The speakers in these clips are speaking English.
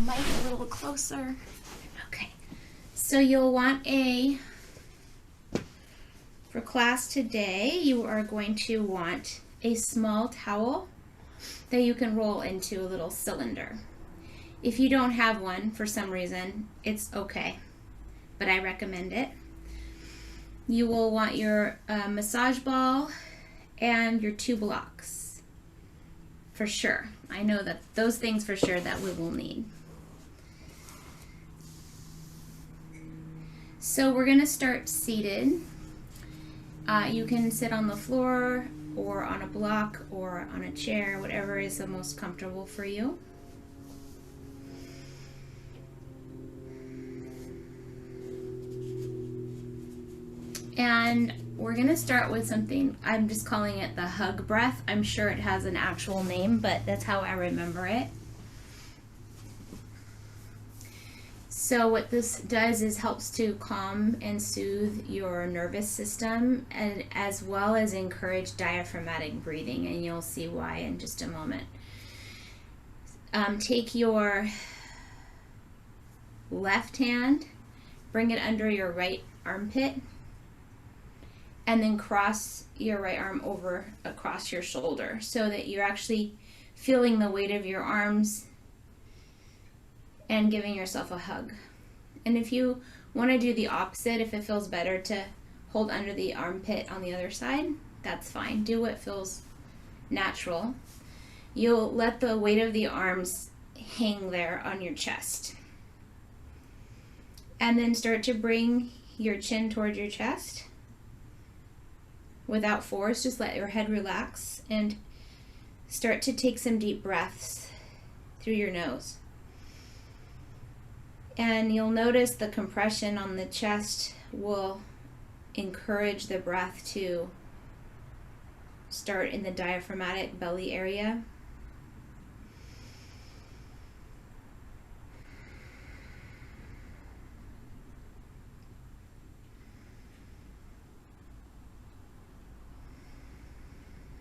mic a little closer. Okay, so you'll want for class today, you are going to want a small towel that you can roll into a little cylinder. If you don't have one for some reason, it's okay, but I recommend it. You will want your massage ball and your 2 blocks, for sure. I know that those things for sure that we will need. So we're going to start seated. You can sit on the floor or on a block or on a chair, whatever is the most comfortable for you. And we're going to start with something, I'm just calling it the hug breath. I'm sure it has an actual name, but that's how I remember it. So what this does is helps to calm and soothe your nervous system, and as well as encourage diaphragmatic breathing, and you'll see why in just a moment. Take your left hand, bring it under your right armpit, and then cross your right arm over across your shoulder so that you're actually feeling the weight of your arms and giving yourself a hug. And if you want to do the opposite, if it feels better to hold under the armpit on the other side, that's fine. Do what feels natural. You'll let the weight of the arms hang there on your chest. And then start to bring your chin towards your chest. Without force, just let your head relax and start to take some deep breaths through your nose. And you'll notice the compression on the chest will encourage the breath to start in the diaphragmatic belly area.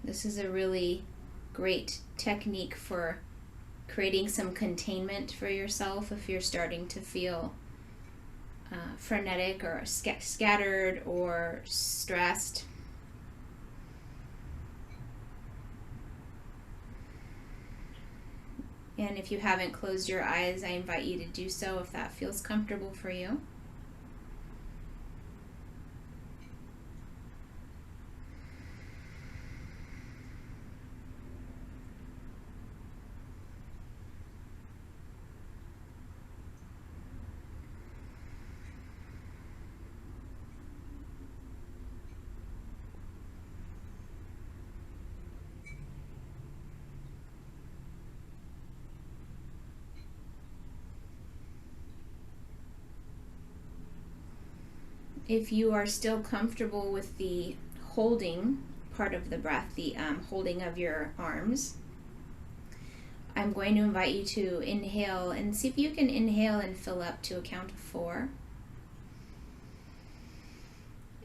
This is a really great technique for creating some containment for yourself if you're starting to feel frenetic or scattered or stressed. And if you haven't closed your eyes, I invite you to do so if that feels comfortable for you. If you are still comfortable with the holding part of the breath, the holding of your arms, I'm going to invite you to inhale and see if you can inhale and fill up to a count of 4.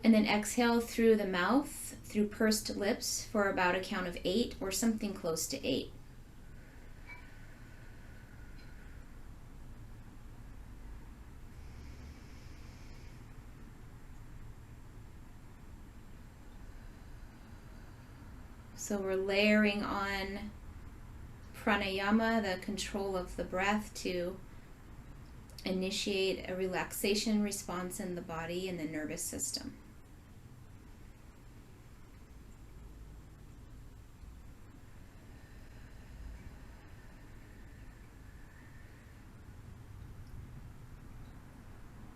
And then exhale through the mouth, through pursed lips for about a count of 8 or something close to 8. So we're layering on pranayama, the control of the breath, to initiate a relaxation response in the body and the nervous system.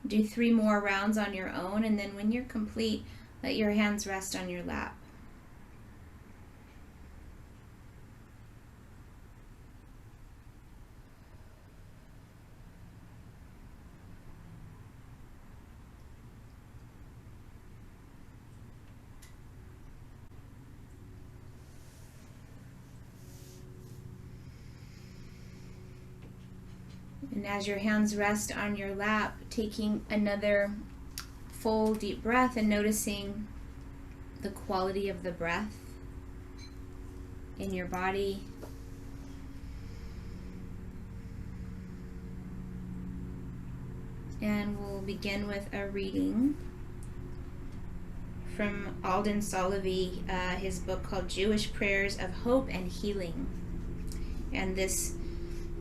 Do 3 more rounds on your own, and then when you're complete, let your hands rest on your lap. And as your hands rest on your lap, taking another full deep breath and noticing the quality of the breath in your body. And we'll begin with a reading from Alden Solovy, his book called Jewish Prayers of Hope and Healing. And this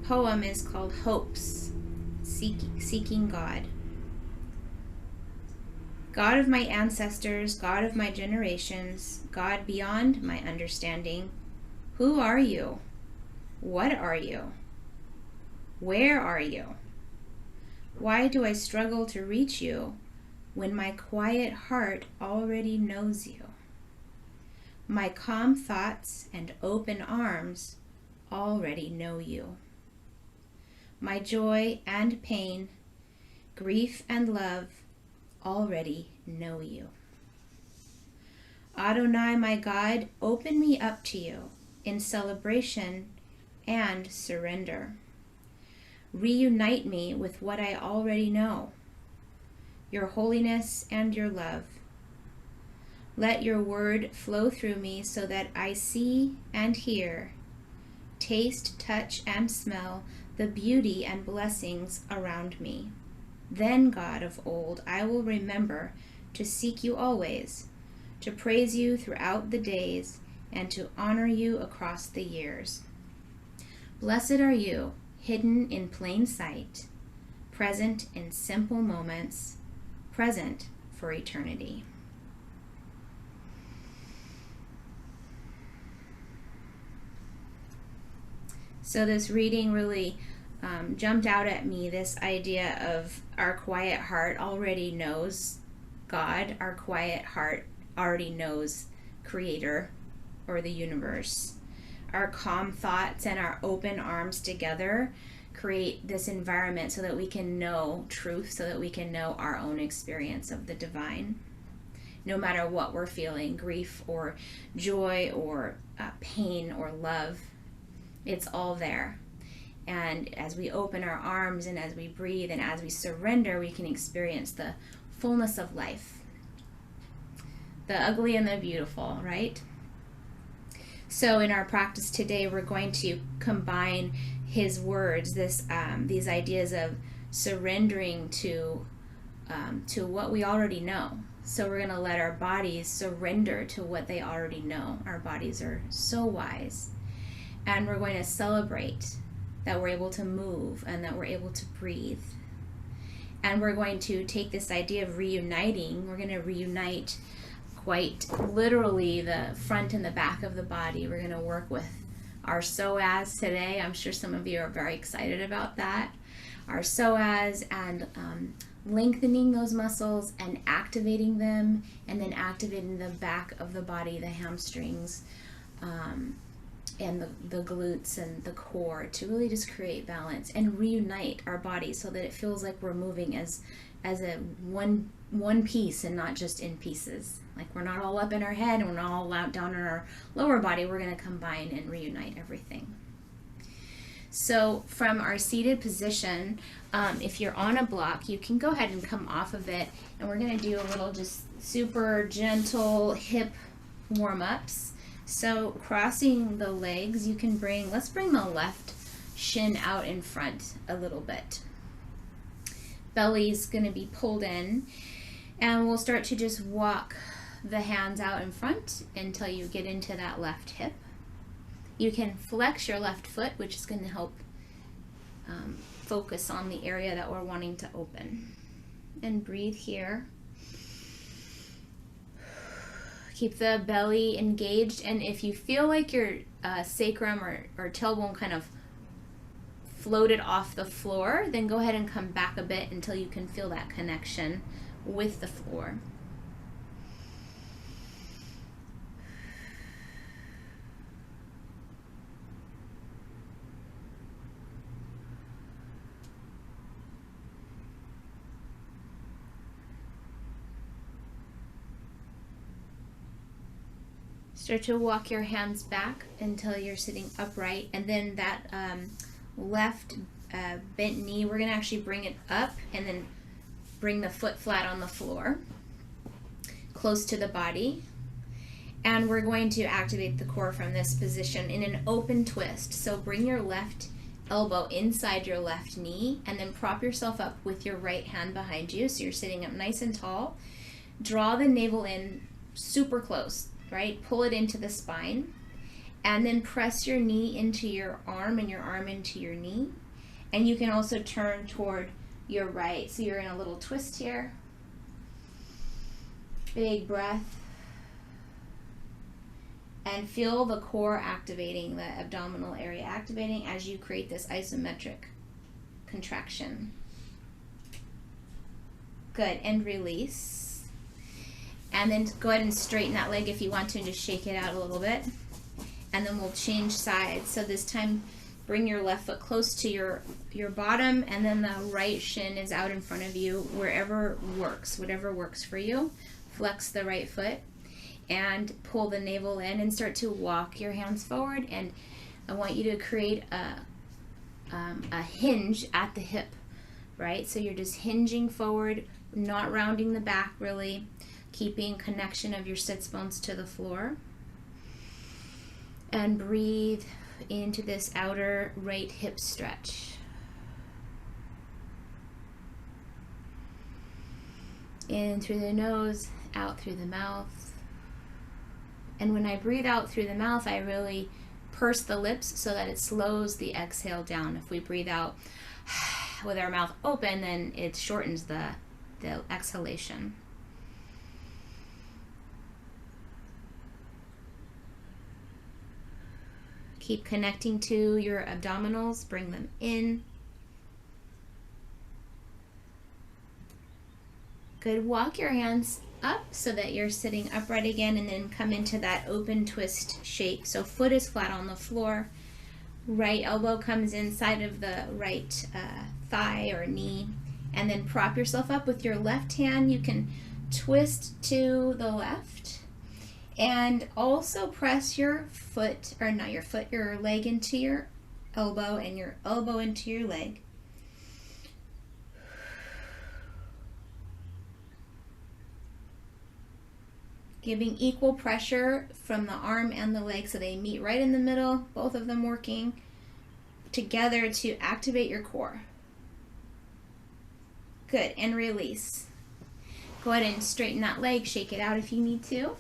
poem is called Hopes, Seeking God. God of my ancestors, God of my generations, God beyond my understanding, who are you? What are you? Where are you? Why do I struggle to reach you when my quiet heart already knows you? My calm thoughts and open arms already know you. My joy and pain, grief and love already know you. Adonai, my God, open me up to you in celebration and surrender. Reunite me with what I already know, your holiness and your love. Let your word flow through me so that I see and hear, taste, touch, and smell the beauty and blessings around me. Then, God of old, I will remember to seek you always, to praise you throughout the days, and to honor you across the years. Blessed are you, hidden in plain sight, present in simple moments, present for eternity. So this reading really jumped out at me, this idea of our quiet heart already knows God, our quiet heart already knows Creator or the universe. Our calm thoughts and our open arms together create this environment so that we can know truth, so that we can know our own experience of the divine. No matter what we're feeling, grief or joy or pain or love, it's all there. And as we open our arms and as we breathe and as we surrender, we can experience the fullness of life. The ugly and the beautiful, right? So in our practice today, we're going to combine his words, these ideas of surrendering to what we already know. So we're going to let our bodies surrender to what they already know. Our bodies are so wise. And we're going to celebrate that we're able to move and that we're able to breathe. And we're going to take this idea of reuniting. We're going to reunite quite literally the front and the back of the body. We're going to work with our psoas today. I'm sure some of you are very excited about that. Our psoas and lengthening those muscles and activating them, and then activating the back of the body, the hamstrings, and the glutes and the core, to really just create balance and reunite our body so that it feels like we're moving as a one piece and not just in pieces. Like we're not all up in our head and we're not all out down in our lower body. We're going to combine and reunite everything. So from our seated position, if you're on a block, you can go ahead and come off of it, and we're going to do a little just super gentle hip warm-ups. So crossing the legs, let's bring the left shin out in front a little bit. Belly's going to be pulled in, and we'll start to just walk the hands out in front until you get into that left hip. You can flex your left foot, which is going to help focus on the area that we're wanting to open. And breathe here. Keep the belly engaged, and if you feel like your sacrum or tailbone kind of floated off the floor, then go ahead and come back a bit until you can feel that connection with the floor. Start to walk your hands back until you're sitting upright, and then that left bent knee, we're going to actually bring it up and then bring the foot flat on the floor, close to the body. And we're going to activate the core from this position in an open twist. So bring your left elbow inside your left knee, and then prop yourself up with your right hand behind you, so you're sitting up nice and tall. Draw the navel in super close, right? Pull it into the spine, and then press your knee into your arm and your arm into your knee. And you can also turn toward your right, so you're in a little twist here. Big breath. And feel the core activating, the abdominal area activating as you create this isometric contraction. Good, and release. And then go ahead and straighten that leg if you want to, and just shake it out a little bit. And then we'll change sides. So this time, bring your left foot close to your bottom, and then the right shin is out in front of you, wherever works, whatever works for you. Flex the right foot and pull the navel in and start to walk your hands forward. And I want you to create a hinge at the hip, right? So you're just hinging forward, not rounding the back really, keeping connection of your sits bones to the floor. And breathe into this outer right hip stretch. In through the nose, out through the mouth. And when I breathe out through the mouth, I really purse the lips so that it slows the exhale down. If we breathe out with our mouth open, then it shortens the exhalation. Keep connecting to your abdominals, bring them in. Good, walk your hands up so that you're sitting upright again, and then come into that open twist shape. So foot is flat on the floor, right elbow comes inside of the right thigh or knee, and then prop yourself up with your left hand. You can twist to the left, and also press your foot, or not your foot, your leg into your elbow, and your elbow into your leg. Giving equal pressure from the arm and the leg so they meet right in the middle, both of them working together to activate your core. Good, and release. Go ahead and straighten that leg, shake it out if you need to.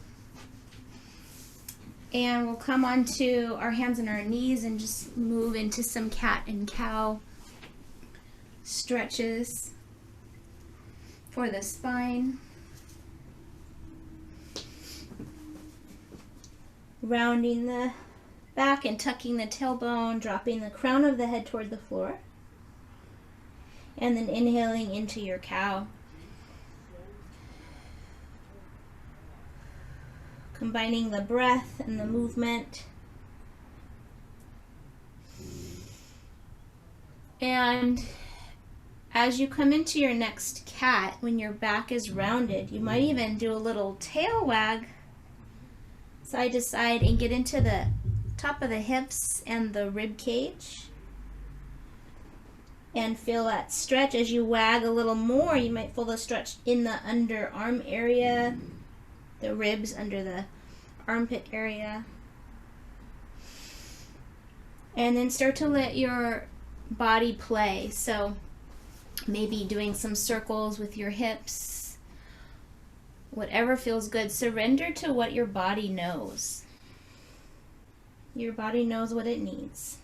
And we'll come onto our hands and our knees and just move into some cat and cow stretches for the spine. Rounding the back and tucking the tailbone, dropping the crown of the head toward the floor. And then inhaling into your cow. Combining the breath and the movement. And as you come into your next cat, when your back is rounded, you might even do a little tail wag side to side and get into the top of the hips and the rib cage. And feel that stretch as you wag a little more. You might feel the stretch in the underarm area, the ribs under the armpit area. And then start to let your body play. So maybe doing some circles with your hips. Whatever feels good. Surrender to what your body knows. Your body knows what it needs.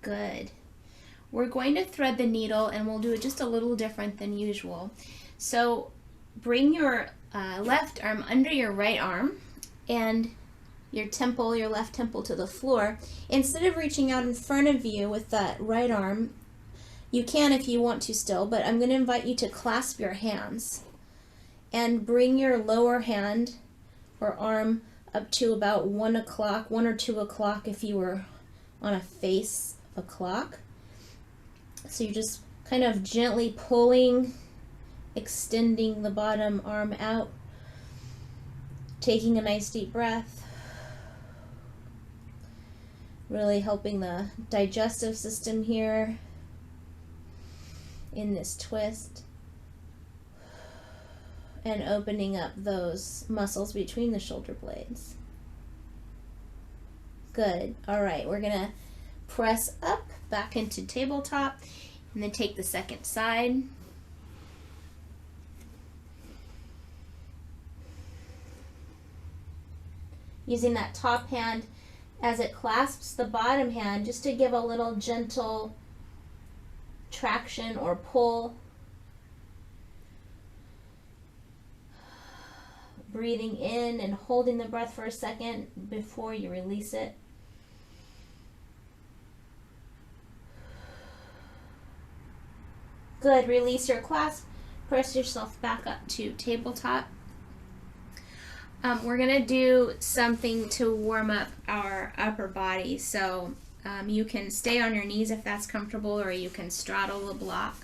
Good. We're going to thread the needle, and we'll do it just a little different than usual. So bring your left arm under your right arm, and your temple, your left temple to the floor. Instead of reaching out in front of you with that right arm, you can if you want to still, but I'm going to invite you to clasp your hands and bring your lower hand or arm up to about 1 o'clock, 1 or 2 o'clock if you were on a face of a clock. So you're just kind of gently pulling, extending the bottom arm out, taking a nice deep breath. Really helping the digestive system here in this twist. and opening up those muscles between the shoulder blades. Good. All right, we're gonna press up back into tabletop and then take the second side. Using that top hand as it clasps the bottom hand just to give a little gentle traction or pull. Breathing in and holding the breath for a second before you release it. Good. Release your clasp. Press yourself back up to tabletop. We're going to do something to warm up our upper body. So you can stay on your knees if that's comfortable, or you can straddle the block.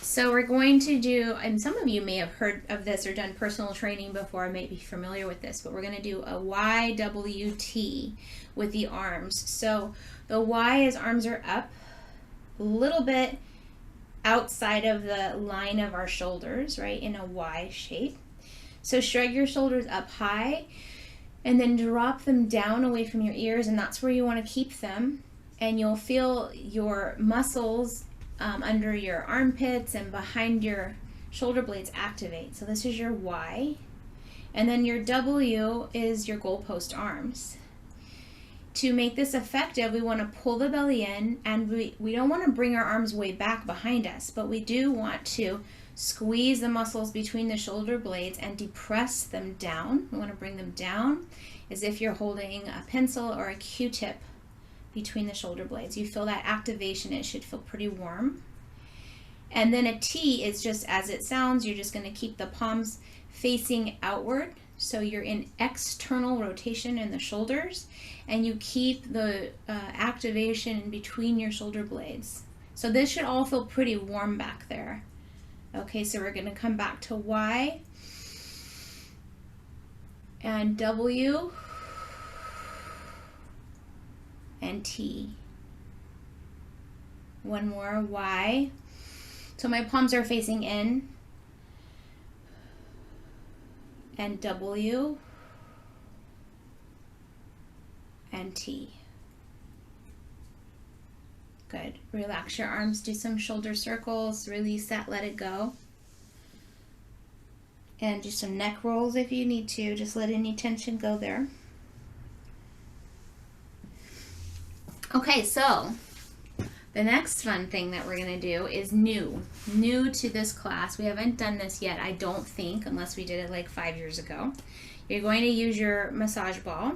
So we're going to do, and some of you may have heard of this or done personal training before, may be familiar with this, but we're going to do a YWT with the arms. So the Y is arms are up a little bit outside of the line of our shoulders, right, in a Y shape. So shrug your shoulders up high and then drop them down away from your ears, and that's where you want to keep them. And you'll feel your muscles under your armpits and behind your shoulder blades activate. So this is your Y. And then your W is your goalpost arms. To make this effective, we want to pull the belly in, and we don't want to bring our arms way back behind us, but we do want to squeeze the muscles between the shoulder blades and depress them down. We want to bring them down as if you're holding a pencil or a Q-tip between the shoulder blades. You feel that activation. It should feel pretty warm. And then a T is just as it sounds. You're just going to keep the palms facing outward. So you're in external rotation in the shoulders, and you keep the activation in between your shoulder blades. So this should all feel pretty warm back there. Okay, so we're going to come back to Y and W and T. One more, Y. So my palms are facing in, and W and T. Good. Relax your arms, do some shoulder circles, release that, let it go. And do some neck rolls if you need to, just let any tension go there. Okay, so the next fun thing that we're going to do is new to this class. We haven't done this yet, I don't think, unless we did it like 5 years ago. You're going to use your massage ball.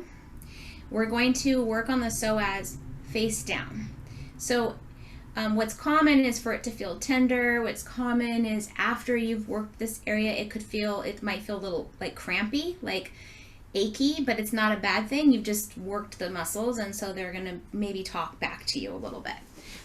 We're going to work on the psoas face down. So what's common is for it to feel tender. What's common is after you've worked this area, it might feel a little like crampy, like achy, but it's not a bad thing. You've just worked the muscles, and so they're going to maybe talk back to you a little bit.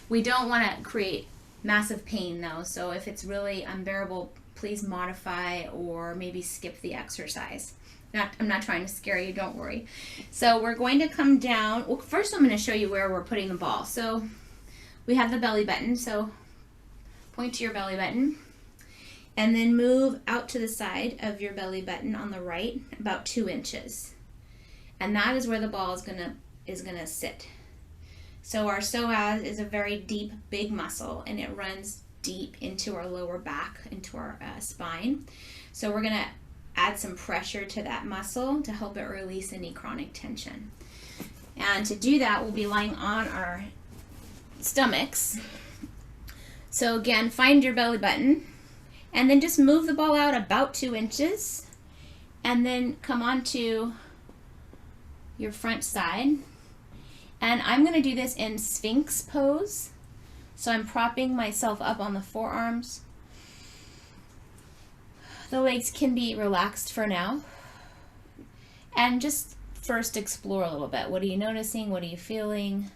We don't want to create massive pain though, so if it's really unbearable, please modify or maybe skip the exercise. I'm not trying to scare you, don't worry. So we're going to come down. Well, first I'm going to show you where we're putting the ball. So we have the belly button, so point to your belly button and then move out to the side of your belly button on the right about 2 inches. And that is where the ball is gonna sit. So our psoas is a very deep, big muscle, and it runs deep into our lower back, into our spine. So we're gonna add some pressure to that muscle to help it release any chronic tension. And to do that, we'll be lying on our stomachs. So again, find your belly button, and then just move the ball out about 2 inches, and then come onto your front side. And I'm going to do this in Sphinx Pose. So I'm propping myself up on the forearms. The legs can be relaxed for now. And just first explore a little bit. What are you noticing? What are you feeling?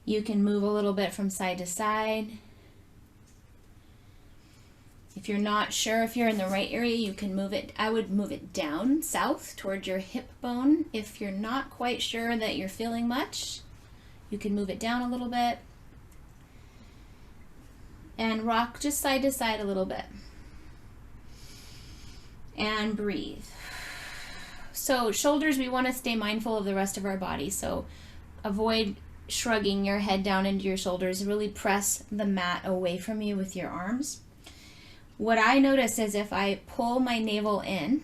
You can move a little bit from side to side. If you're not sure if you're in the right area, you can move it. I would move it down south towards your hip bone. If you're not quite sure that you're feeling much, you can move it down a little bit. And rock just side to side a little bit. And breathe. So shoulders, we want to stay mindful of the rest of our body. So avoid shrugging your head down into your shoulders. Really press the mat away from you with your arms. What I notice is if I pull my navel in,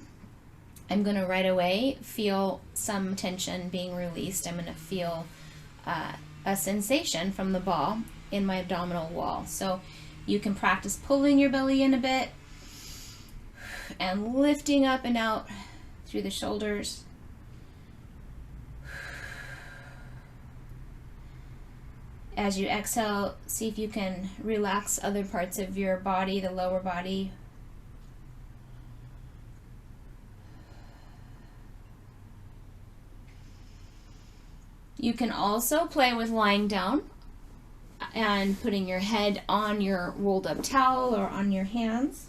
I'm going to right away feel some tension being released. I'm going to feel a sensation from the ball in my abdominal wall. So you can practice pulling your belly in a bit and lifting up and out through the shoulders. As you exhale, see if you can relax other parts of your body, the lower body. You can also play with lying down and putting your head on your rolled up towel or on your hands.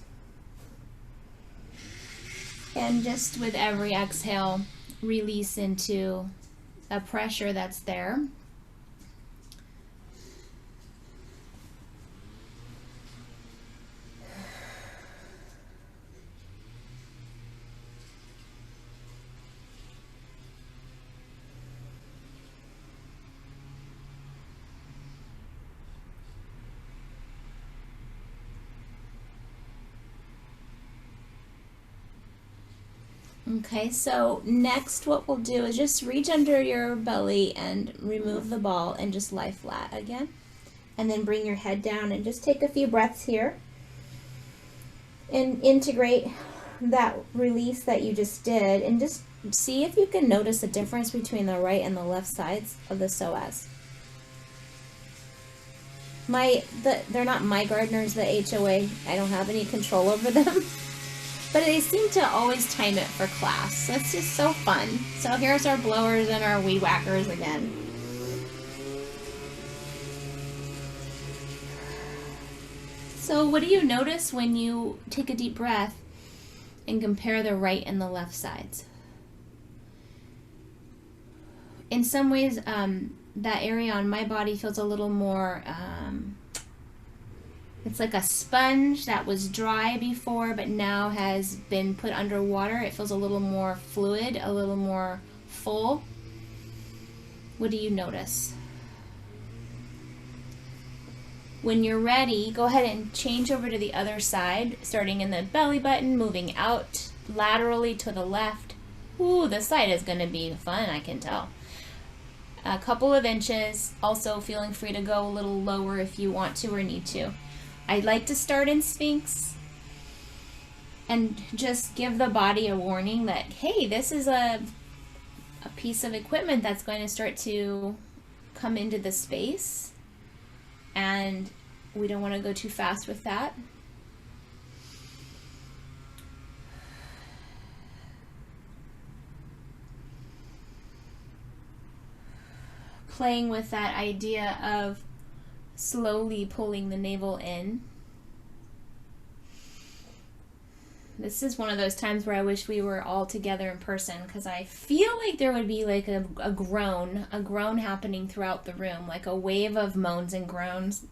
And just with every exhale, release into a pressure that's there. Okay, so next what we'll do is just reach under your belly and remove the ball and just lie flat again. And then bring your head down and just take a few breaths here. And integrate that release that you just did and just see if you can notice a difference between the right and the left sides of the psoas. They're not my gardeners, the HOA. I don't have any control over them. But they seem to always time it for class. That's just so fun. So here's our blowers and our weed whackers again. So what do you notice when you take a deep breath and compare the right and the left sides? In some ways, that area on my body feels a little more... it's like a sponge that was dry before but now has been put underwater. It feels a little more fluid, a little more full. What do you notice? When you're ready, go ahead and change over to the other side, starting in the belly button, moving out laterally to the left. Ooh, this side is going to be fun, I can tell. A couple of inches, also feeling free to go a little lower if you want to or need to. I like to start in Sphinx and just give the body a warning that, hey, this is a piece of equipment that's going to start to come into the space, and we don't want to go too fast with that. Playing with that idea of slowly pulling the navel in. This is one of those times where I wish we were all together in person, because I feel like there would be like a groan happening throughout the room, like a wave of moans and groans.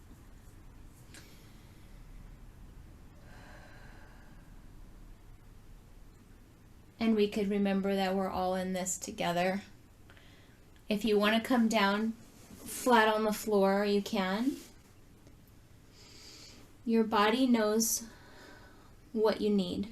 And we could remember that we're all in this together. If you want to come down flat on the floor, you can. Your body knows what you need.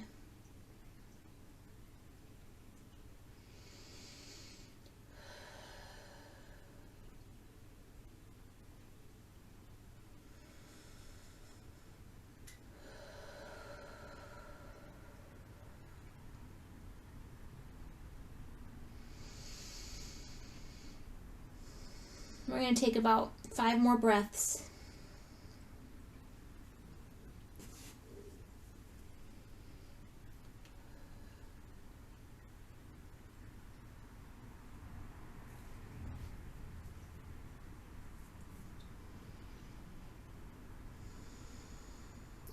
We're going to take about 5 more breaths.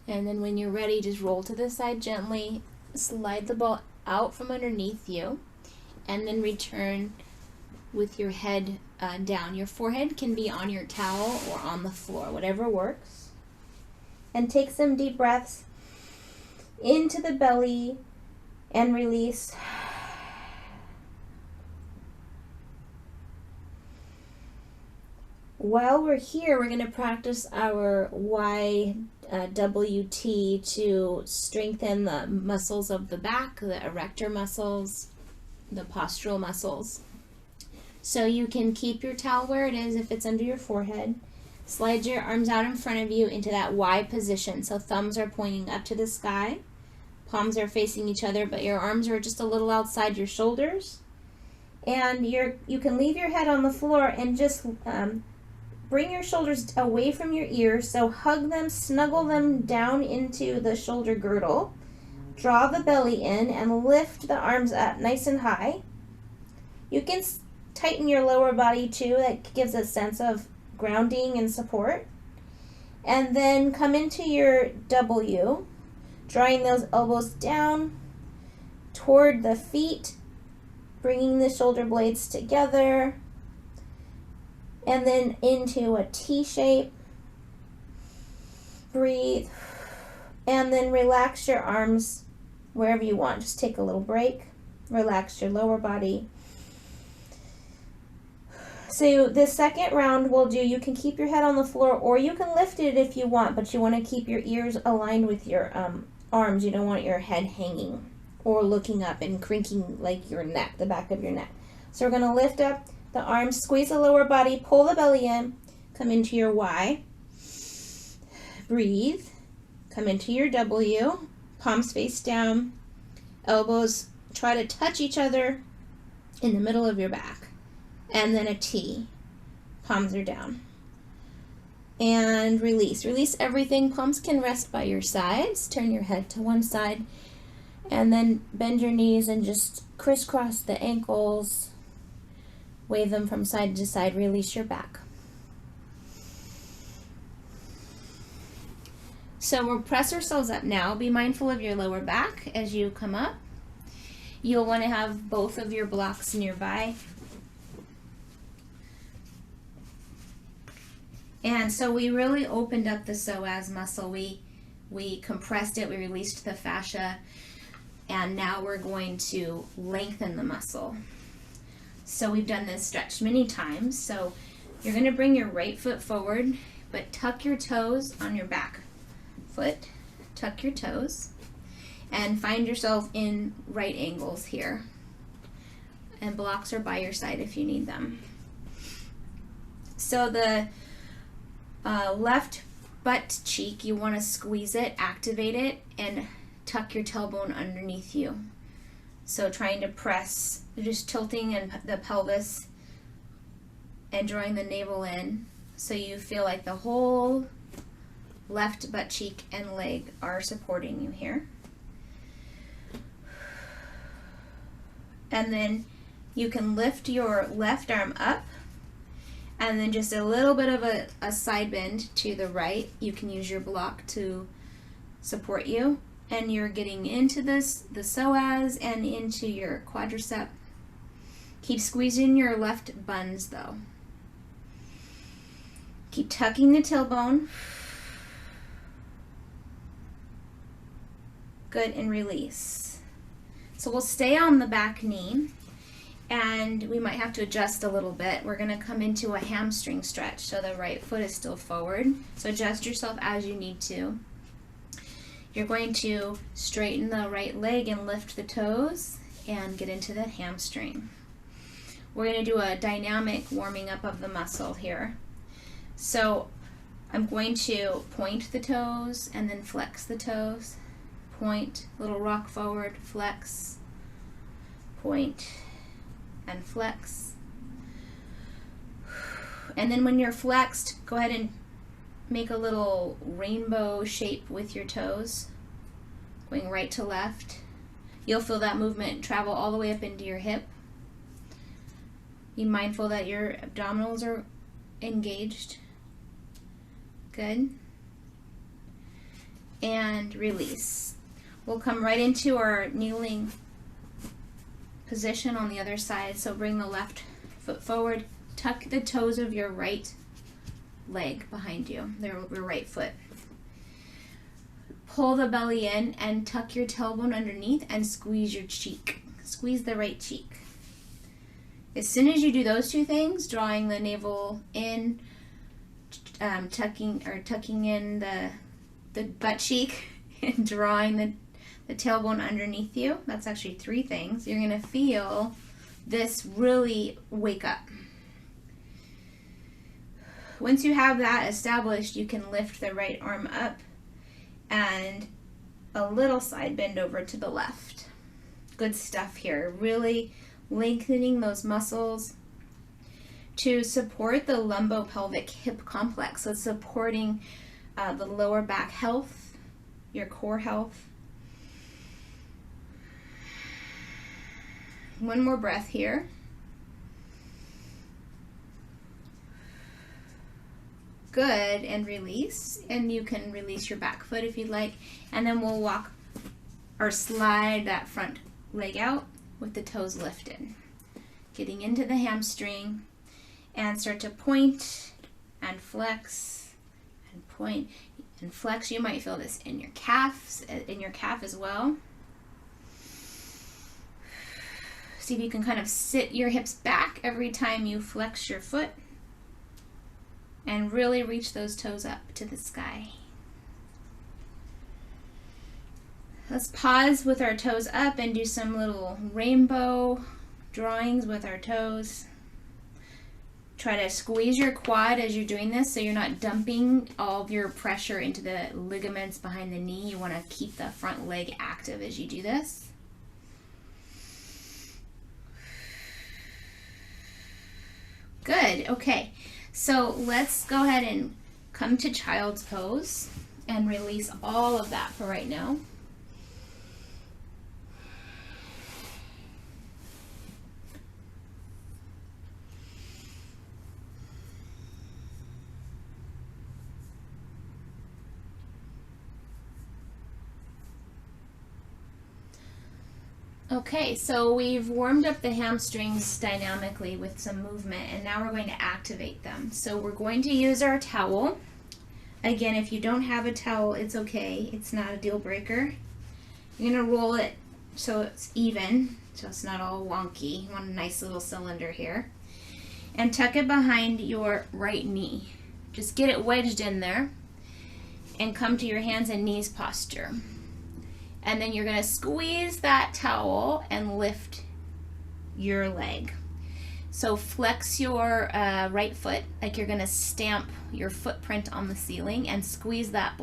And then when you're ready, just roll to the side gently, slide the ball out from underneath you, and then return with your head down. Your forehead can be on your towel or on the floor, whatever works. And take some deep breaths into the belly and release. While we're here, we're going to practice our YWT to strengthen the muscles of the back, the erector muscles, the postural muscles. So you can keep your towel where it is if it's under your forehead. Slide your arms out in front of you into that Y position. So thumbs are pointing up to the sky. Palms are facing each other, but your arms are just a little outside your shoulders. And you can leave your head on the floor and just bring your shoulders away from your ears. So hug them, snuggle them down into the shoulder girdle. Draw the belly in and lift the arms up nice and high. You can tighten your lower body too. That gives a sense of grounding and support. And then come into your W, drawing those elbows down toward the feet, bringing the shoulder blades together, and then into a T shape. Breathe, and then relax your arms wherever you want. Just take a little break. Relax your lower body. So the second round we'll do, you can keep your head on the floor or you can lift it if you want, but you want to keep your ears aligned with your arms. You don't want your head hanging or looking up and crinking like your neck, the back of your neck. So we're going to lift up the arms, squeeze the lower body, pull the belly in, come into your Y. Breathe. Come into your W. Palms face down. Elbows try to touch each other in the middle of your back. And then a T. Palms are down. And release. Release everything. Palms can rest by your sides. Turn your head to one side. And then bend your knees and just crisscross the ankles. Wave them from side to side. Release your back. So we'll press ourselves up now. Be mindful of your lower back as you come up. You'll want to have both of your blocks nearby. And so we really opened up the psoas muscle. We compressed it, we released the fascia, and now we're going to lengthen the muscle. So we've done this stretch many times. So you're going to bring your right foot forward, but tuck your toes on your back foot. Tuck your toes and find yourself in right angles here. And blocks are by your side if you need them. So the left butt cheek, you want to squeeze it, activate it, and tuck your tailbone underneath you. So trying to press, just tilting in the pelvis and drawing the navel in so you feel like the whole left butt cheek and leg are supporting you here. And then you can lift your left arm up and then just a little bit of a side bend to the right. You can use your block to support you. And you're getting into the psoas and into your quadricep. Keep squeezing your left buns though. Keep tucking the tailbone. Good, and release. So we'll stay on the back knee. And we might have to adjust a little bit. We're going to come into a hamstring stretch. So the right foot is still forward. So adjust yourself as you need to. You're going to straighten the right leg and lift the toes and get into the hamstring. We're going to do a dynamic warming up of the muscle here. So I'm going to point the toes and then flex the toes. Point, little rock forward, flex, point, and flex. And then when you're flexed, go ahead and make a little rainbow shape with your toes, going right to left. You'll feel that movement travel all the way up into your hip. Be mindful that your abdominals are engaged. Good. And release. We'll come right into our kneeling position on the other side. So bring the left foot forward. Tuck the toes of your right leg behind you, your right foot. pull the belly in and tuck your tailbone underneath and squeeze your cheek. Squeeze the right cheek. As soon as you do those two things, drawing the navel in, tucking in the butt cheek, and drawing the tailbone underneath you, that's actually three things, you're going to feel this really wake up. Once you have that established, you can lift the right arm up and a little side bend over to the left. Good stuff here. Really lengthening those muscles to support the lumbopelvic hip complex. So it's supporting the lower back health, your core health. One more breath here. Good, and release. And you can release your back foot if you'd like. And then we'll walk or slide that front leg out with the toes lifted. Getting into the hamstring and start to point and flex and point and flex. You might feel this in your calf as well. See if you can kind of sit your hips back every time you flex your foot and really reach those toes up to the sky. Let's pause with our toes up and do some little rainbow drawings with our toes. Try to squeeze your quad as you're doing this so you're not dumping all of your pressure into the ligaments behind the knee. You want to keep the front leg active as you do this. Good, okay. So let's go ahead and come to child's pose and release all of that for right now. Okay, so we've warmed up the hamstrings dynamically with some movement, and now we're going to activate them. So we're going to use our towel. Again, if you don't have a towel, it's okay. It's not a deal breaker. You're going to roll it so it's even, so it's not all wonky. You want a nice little cylinder here. And tuck it behind your right knee. Just get it wedged in there and come to your hands and knees posture. And then you're going to squeeze that towel and lift your leg. So flex your right foot like you're going to stamp your footprint on the ceiling and squeeze that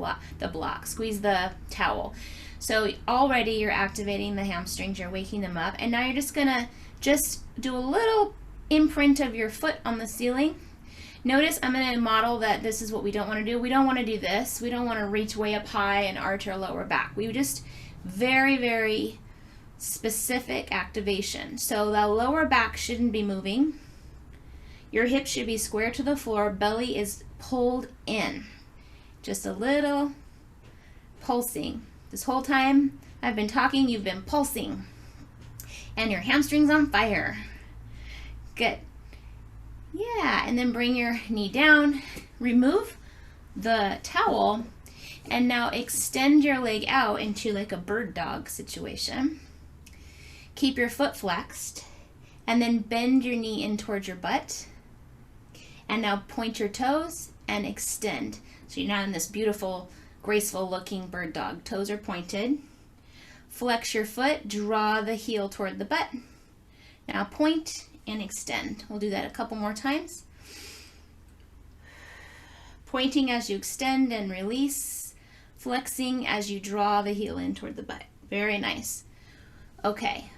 squeeze the towel. So already you're activating the hamstrings, you're waking them up, and now you're just going to do a little imprint of your foot on the ceiling. Notice I'm going to model that this is what we don't want to do. We don't want to do this. We don't want to reach way up high and arch our lower back. We just very, very specific activation. So the lower back shouldn't be moving. Your hips should be square to the floor. Belly is pulled in. Just a little pulsing. This whole time I've been talking, you've been pulsing. And your hamstring's on fire. Good. Yeah, and then bring your knee down. Remove the towel. And now extend your leg out into like a bird dog situation. Keep your foot flexed. And then bend your knee in towards your butt. And now point your toes and extend. So you're now in this beautiful, graceful looking bird dog. Toes are pointed. Flex your foot. Draw the heel toward the butt. Now point and extend. We'll do that a couple more times. Pointing as you extend and release. Flexing as you draw the heel in toward the butt. Very nice. Okay.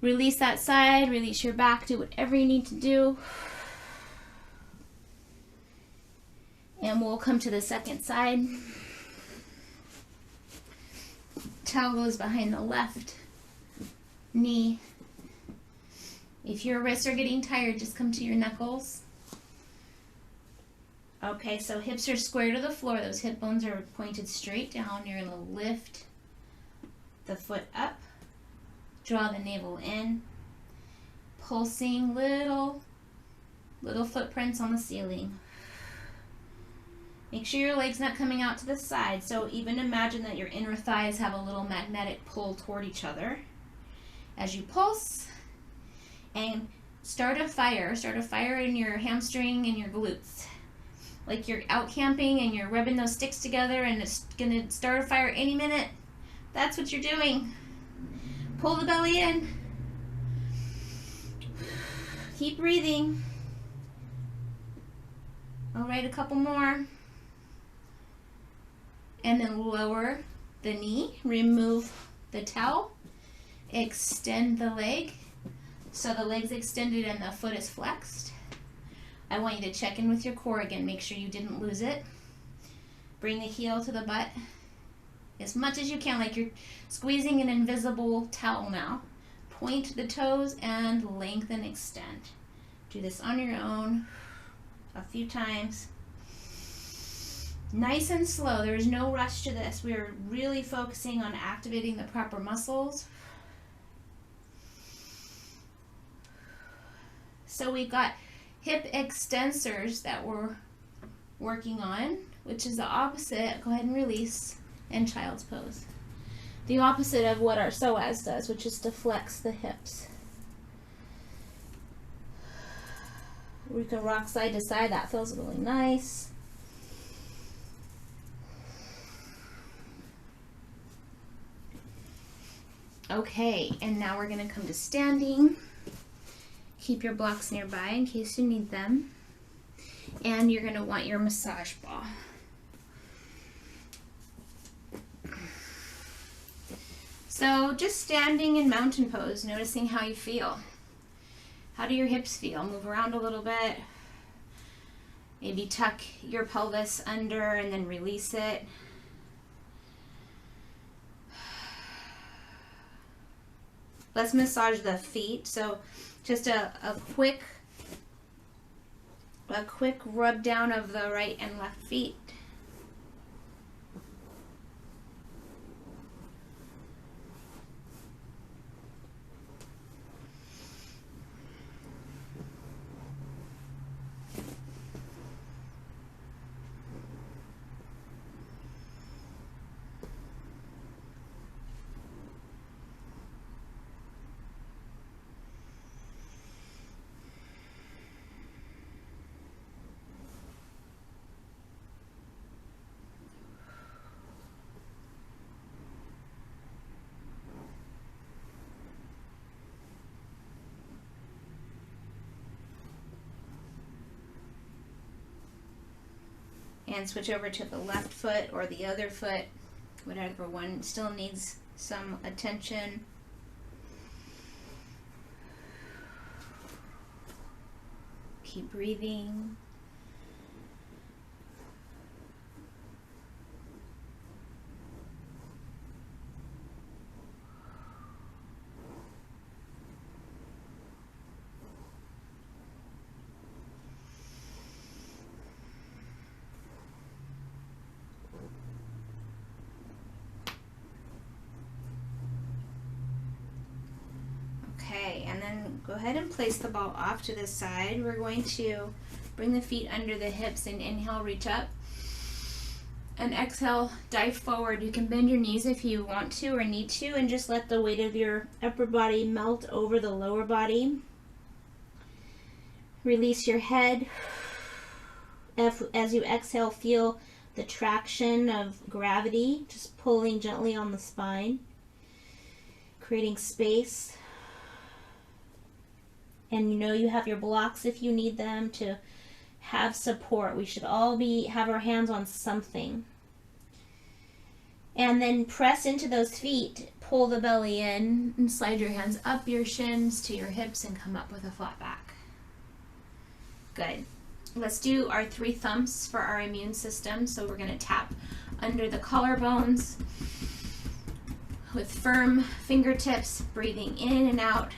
Release that side, release your back, do whatever you need to do. And we'll come to the second side. Towel goes behind the left knee. If your wrists are getting tired, just come to your knuckles. Okay, so hips are square to the floor. Those hip bones are pointed straight down. You're going to lift the foot up. Draw the navel in. Pulsing little footprints on the ceiling. Make sure your leg's not coming out to the side. So even imagine that your inner thighs have a little magnetic pull toward each other as you pulse, and start a fire in your hamstring and your glutes. Like you're out camping and you're rubbing those sticks together and it's gonna start a fire any minute. That's what you're doing. Pull the belly in. Keep breathing. All right, a couple more. And then lower the knee, remove the towel, extend the leg. So the leg's extended and the foot is flexed. I want you to check in with your core again, make sure you didn't lose it. Bring the heel to the butt as much as you can, like you're squeezing an invisible towel now. Point the toes and lengthen, extend. Do this on your own a few times. Nice and slow, there's no rush to this. We're really focusing on activating the proper muscles. So we've got hip extensors that we're working on, which is the opposite, go ahead and release, and child's pose. The opposite of what our psoas does, which is to flex the hips. We can rock side to side, that feels really nice. Okay, and now we're gonna come to standing. Keep your blocks nearby in case you need them. And you're gonna want your massage ball. So just standing in mountain pose, noticing how you feel. How do your hips feel? Move around a little bit. Maybe tuck your pelvis under and then release it. Let's massage the feet. So just a quick rub down of the right and left feet. And switch over to the left foot or the other foot, whatever one still needs some attention. Keep breathing. And then go ahead and place the ball off to the side. We're going to bring the feet under the hips and inhale, reach up. And exhale, dive forward. You can bend your knees if you want to or need to, and just let the weight of your upper body melt over the lower body. Release your head. As you exhale, feel the traction of gravity, just pulling gently on the spine, creating space. And you know you have your blocks if you need them to have support. We should all have our hands on something. And then press into those feet, pull the belly in, and slide your hands up your shins to your hips and come up with a flat back. Good. Let's do our 3 thumps for our immune system. So we're going to tap under the collarbones with firm fingertips, breathing in and out.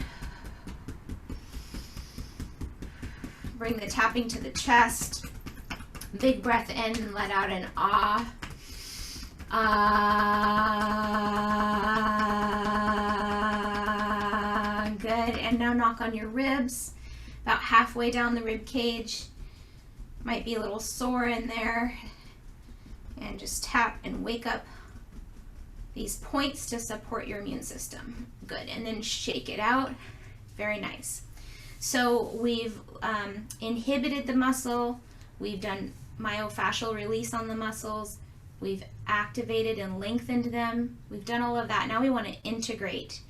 Bring the tapping to the chest. Big breath in and let out an ah. Ah. Good. And now knock on your ribs. About halfway down the rib cage. Might be a little sore in there. And just tap and wake up these points to support your immune system. Good. And then shake it out. Very nice. So we've inhibited the muscle. We've done myofascial release on the muscles. We've activated and lengthened them. We've done all of that. Now we want to integrate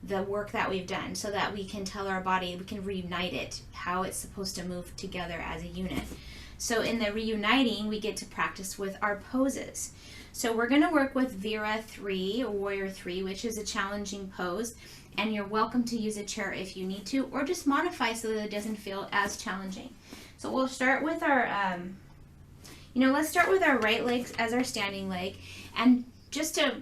the work that we've done so that we can tell our body, we can reunite it, how it's supposed to move together as a unit. So in the reuniting, we get to practice with our poses. So we're going to work with Vera 3, or Warrior 3, which is a challenging pose. And you're welcome to use a chair if you need to, or just modify so that it doesn't feel as challenging. So we'll start with our, let's start with our right leg as our standing leg. And just to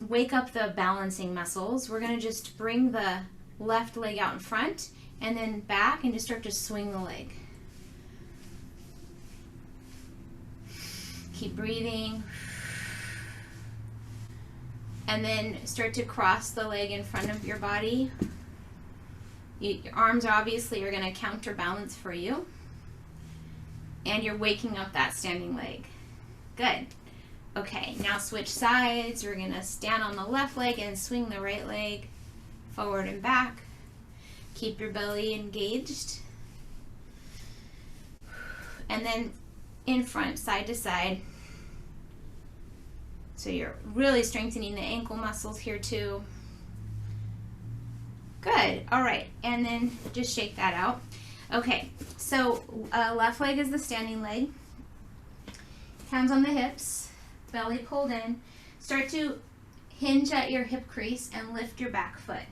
wake up the balancing muscles, we're going to just bring the left leg out in front and then back and just start to swing the leg. Keep breathing. And then start to cross the leg in front of your body. Your arms obviously are going to counterbalance for you. And you're waking up that standing leg. Good. Okay, now switch sides. We're going to stand on the left leg and swing the right leg forward and back. Keep your belly engaged. And then in front, side to side. So you're really strengthening the ankle muscles here too. Good. All right. And then just shake that out. Okay. So left leg is the standing leg. Hands on the hips. Belly pulled in. Start to hinge at your hip crease and lift your back foot.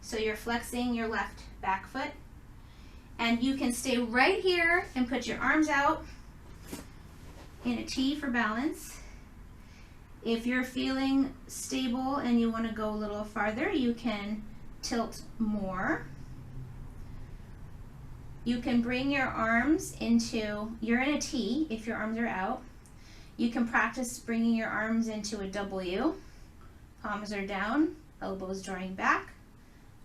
So you're flexing your left back foot. And you can stay right here and put your arms out in a T for balance. If you're feeling stable and you want to go a little farther, you can tilt more. You can bring your arms into, you're in a T if your arms are out. You can practice bringing your arms into a W. Palms are down, elbows drawing back,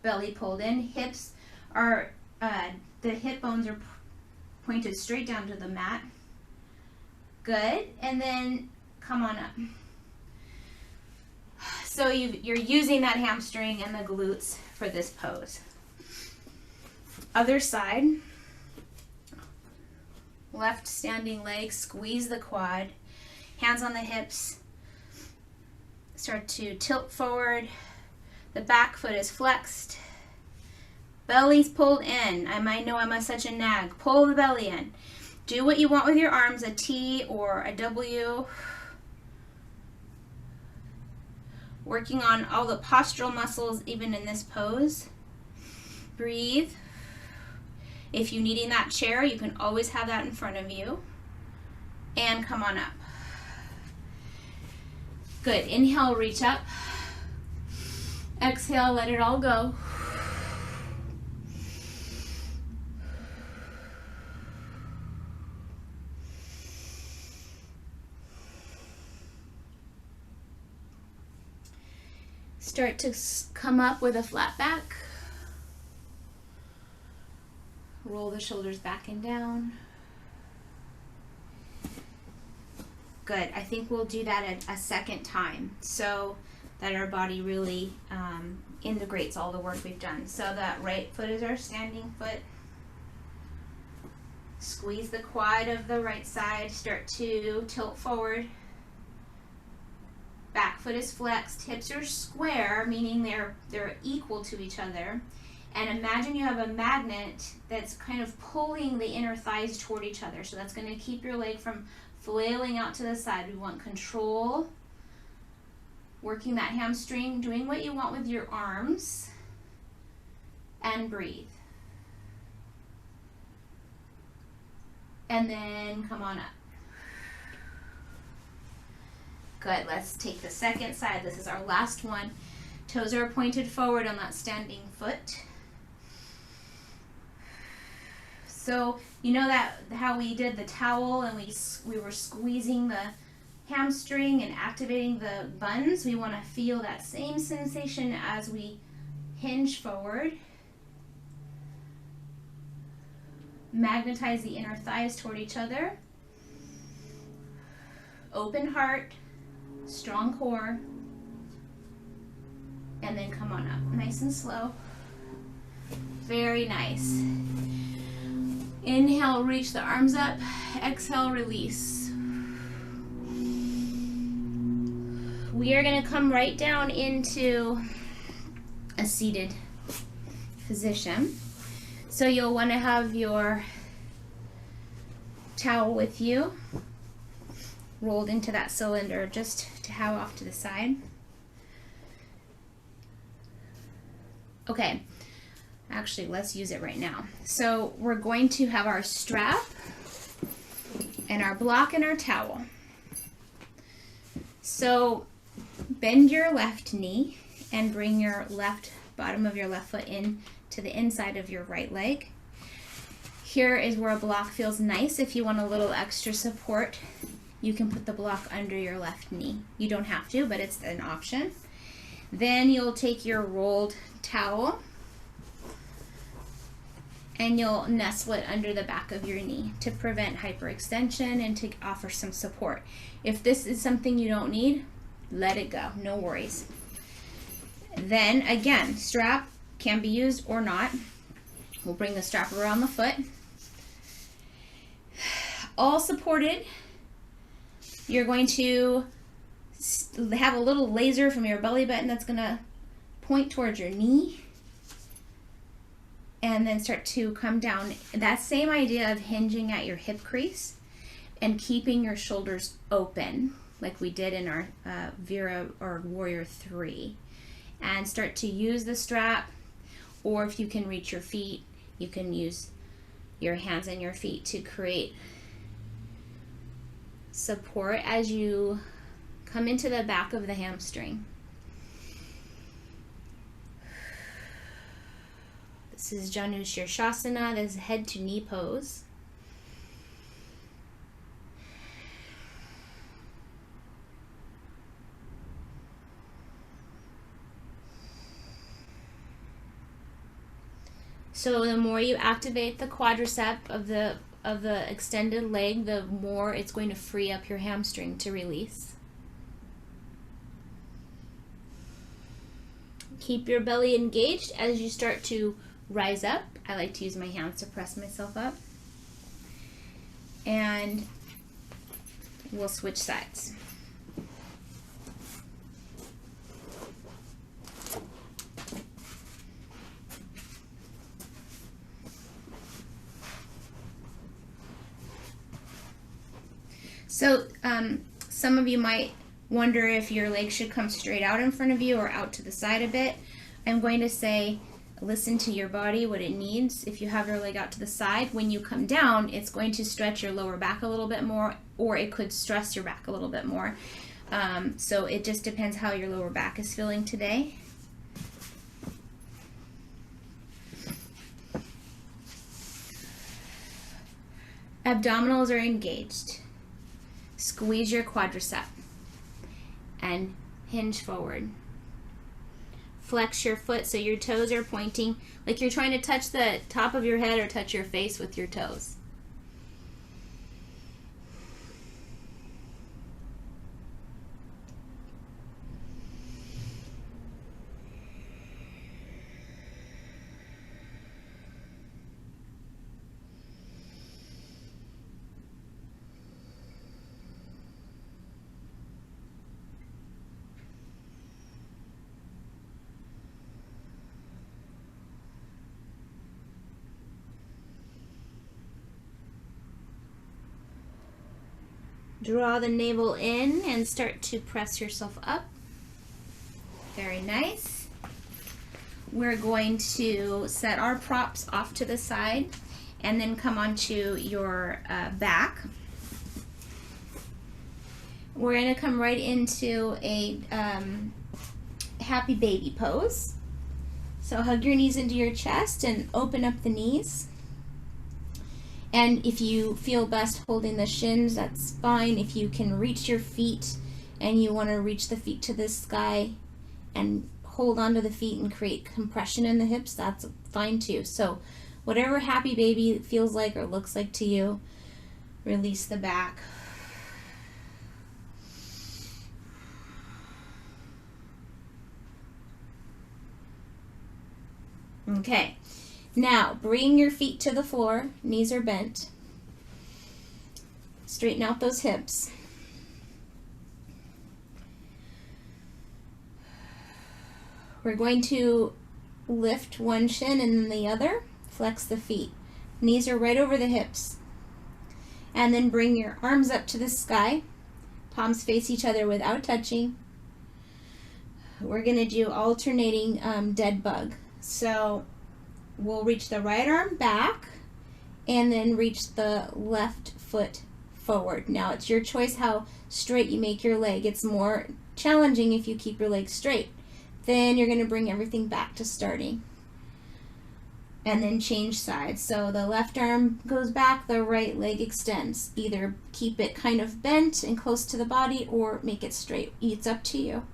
belly pulled in. Hips are, the hip bones are pointed straight down to the mat. Good. And then come on up. So you're using that hamstring and the glutes for this pose. Other side. Left standing leg, squeeze the quad. Hands on the hips. Start to tilt forward. The back foot is flexed. Belly's pulled in. I might know I'm such a nag. Pull the belly in. Do what you want with your arms, a T or a W. Working on all the postural muscles even in this pose. Breathe. If you're needing that chair, you can always have that in front of you. And come on up. Good. Inhale, reach up. Exhale, let it all go. Start to come up with a flat back. Roll the shoulders back and down. Good. I think we'll do that a second time so that our body really integrates all the work we've done. So that right foot is our standing foot. Squeeze the quad of the right side. Start to tilt forward. Back foot is flexed, hips are square, meaning they're equal to each other. And imagine you have a magnet that's kind of pulling the inner thighs toward each other. So that's going to keep your leg from flailing out to the side. We want control, working that hamstring, doing what you want with your arms, and breathe. And then come on up. Good. Let's take the second side. This is our last one. Toes are pointed forward on that standing foot. So you know that how we did the towel and we were squeezing the hamstring and activating the buns? We want to feel that same sensation as we hinge forward. Magnetize the inner thighs toward each other. open heart, strong core, and then come on up, nice and slow. Very nice. Inhale, reach the arms up. Exhale, release. We are going to come right down into a seated position. So you'll want to have your towel with you, rolled into that cylinder just to have off to the side. Okay, actually let's use it right now. So we're going to have our strap and our block and our towel. So bend your left knee and bring your left bottom of your left foot in to the inside of your right leg. Here is where a block feels nice. If you want a little extra support, you can put the block under your left knee. You don't have to, but it's an option. Then you'll take your rolled towel and you'll nestle it under the back of your knee to prevent hyperextension and to offer some support. If this is something you don't need, let it go, no worries. Then again, strap can be used or not. We'll bring the strap around the foot. All supported. You're going to have a little laser from your belly button that's going to point towards your knee and then start to come down. That same idea of hinging at your hip crease and keeping your shoulders open like we did in our Vera or Warrior 3, and start to use the strap, or if you can reach your feet, you can use your hands and your feet to create support as you come into the back of the hamstring. This is Janu Shirshasana. This is head to knee pose. So the more you activate the quadricep of the extended leg, the more it's going to free up your hamstring to release. Keep your belly engaged as you start to rise up. I like to use my hands to press myself up. And we'll switch sides. So some of you might wonder if your leg should come straight out in front of you or out to the side a bit. I'm going to say, listen to your body, what it needs. If you have your leg out to the side, when you come down, it's going to stretch your lower back a little bit more, or it could stress your back a little bit more. So it just depends how your lower back is feeling today. Abdominals are engaged. Squeeze your quadricep and hinge forward. Flex your foot so your toes are pointing like you're trying to touch the top of your head or touch your face with your toes. Draw the navel in and start to press yourself up. Very nice. We're going to set our props off to the side and then come onto your back. We're going to come right into a happy baby pose. So hug your knees into your chest and open up the knees. And if you feel best holding the shins, that's fine. If you can reach your feet and you want to reach the feet to the sky and hold onto the feet and create compression in the hips, that's fine too. So whatever happy baby feels like or looks like to you, release the back. Okay, now bring your feet to the floor, knees are bent. Straighten out those hips. We're going to lift one shin and then the other, flex the feet. Knees are right over the hips. And then bring your arms up to the sky. Palms face each other without touching. We're going to do alternating dead bug. So we'll reach the right arm back and then reach the left foot forward. Now it's your choice how straight you make your leg. It's more challenging if you keep your leg straight. Then you're going to bring everything back to starting. And then change sides. So the left arm goes back, the right leg extends. Either keep it kind of bent and close to the body or make it straight. It's up to you.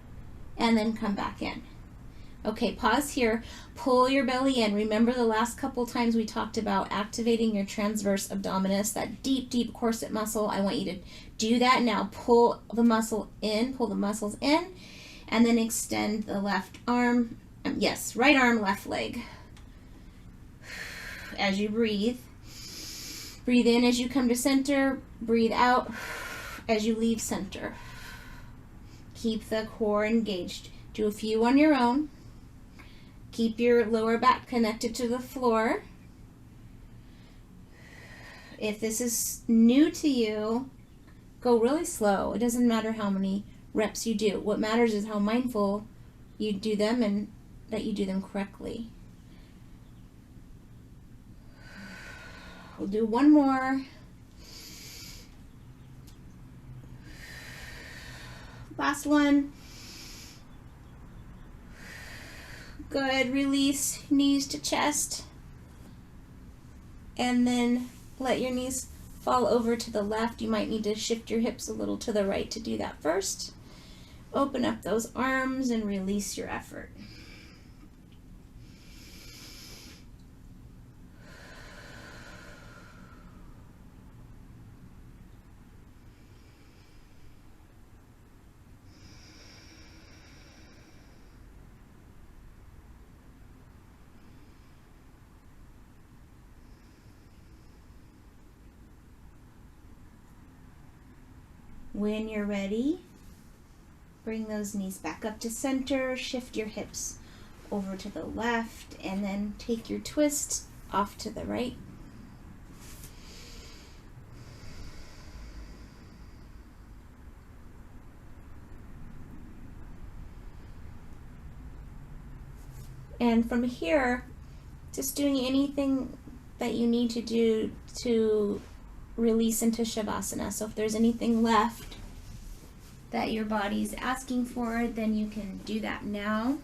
And then come back in. Okay, pause here. Pull your belly in. Remember the last couple times we talked about activating your transverse abdominis, that deep, deep corset muscle. I want you to do that now. Pull the muscle in, pull the muscles in, and then extend the left arm. Yes, right arm, left leg. As you breathe. Breathe in as you come to center. Breathe out as you leave center. Keep the core engaged. Do a few on your own. Keep your lower back connected to the floor. If this is new to you, go really slow. It doesn't matter how many reps you do. What matters is how mindful you do them and that you do them correctly. We'll do one more. Last one. Good. Release knees to chest. And then let your knees fall over to the left. You might need to shift your hips a little to the right to do that first. Open up those arms and release your effort. When you're ready, bring those knees back up to center, shift your hips over to the left, and then take your twist off to the right. And from here, just doing anything that you need to do to release into Shavasana. So if there's anything left that your body's asking for, then you can do that now.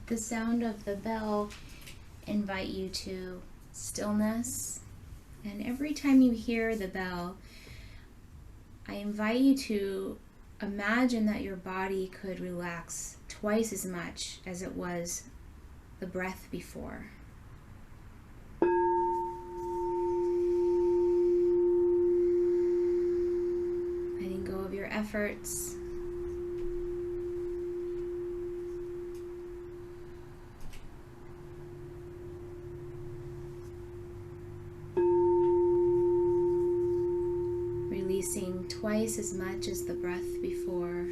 The sound of the bell invite you to stillness, and every time you hear the bell, I invite you to imagine that your body could relax twice as much as it was the breath before. Letting go of your efforts. Releasing twice as much as the breath before.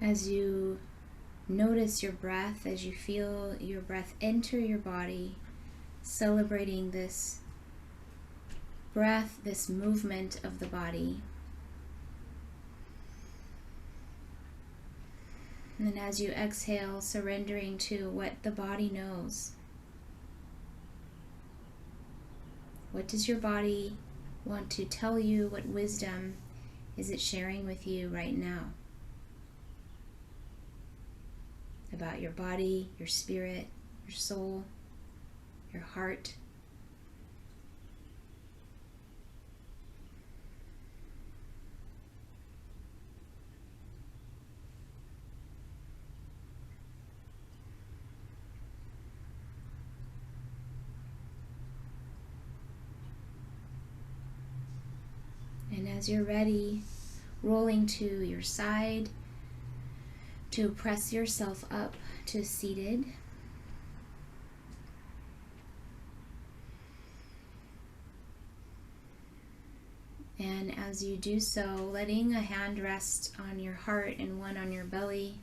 As you notice your breath, as you feel your breath enter your body, celebrating this breath, this movement of the body. And as you exhale, surrendering to what the body knows. What does your body want to tell you? What wisdom is it sharing with you right now? About your body, your spirit, your soul, your heart. And as you're ready, rolling to your side to press yourself up to seated. And as you do so, letting a hand rest on your heart and one on your belly.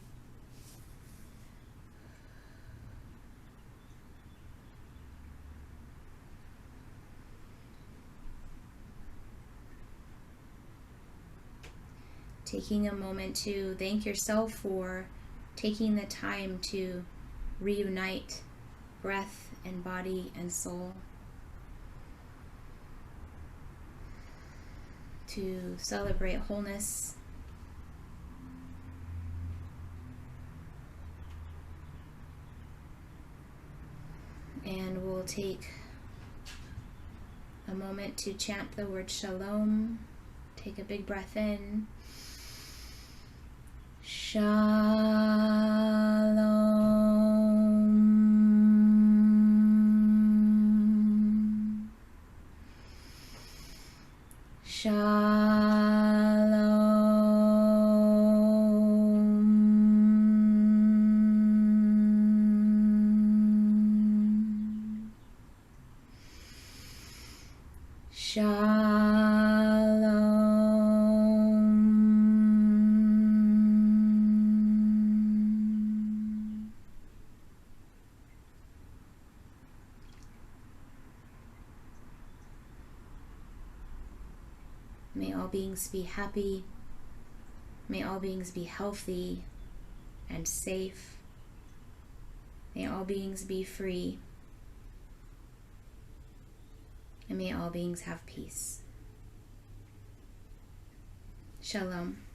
Taking a moment to thank yourself for taking the time to reunite breath and body and soul. To celebrate wholeness. And we'll take a moment to chant the word shalom. Take a big breath in. Shalom. Shalom. Shalom. May all beings be happy. May all beings be healthy and safe. May all beings be free. And may all beings have peace. Shalom.